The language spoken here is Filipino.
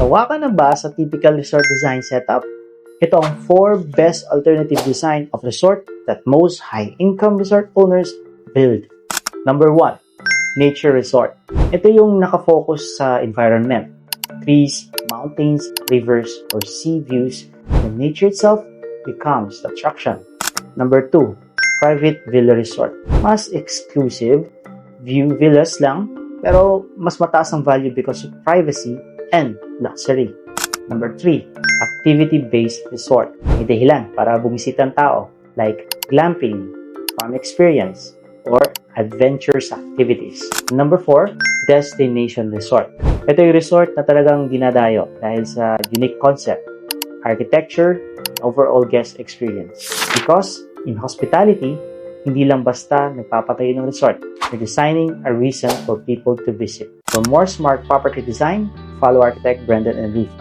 Sawa ka na ba sa typical resort design setup? Ito ang 4 best alternative design of resort that most high-income resort owners build. Number 1, nature resort. Ito yung nakafocus sa environment. Trees, mountains, rivers, or sea views, and nature itself becomes the attraction. Number 2, private villa resort. Mas exclusive, view villas lang, pero mas mataas ang value because of privacy and luxury. Number 3, activity-based resort. May dahilan para bumisita ang tao like glamping, farm experience, or adventurous activities. Number 4, destination resort. Ito yung resort na talagang dinadayo dahil sa unique concept, architecture, and overall guest experience. Because in hospitality, hindi lang basta nagpapatayo ng resort. They're designing a reason for people to visit. For more smart property design, follow architect Brendan and Rufa.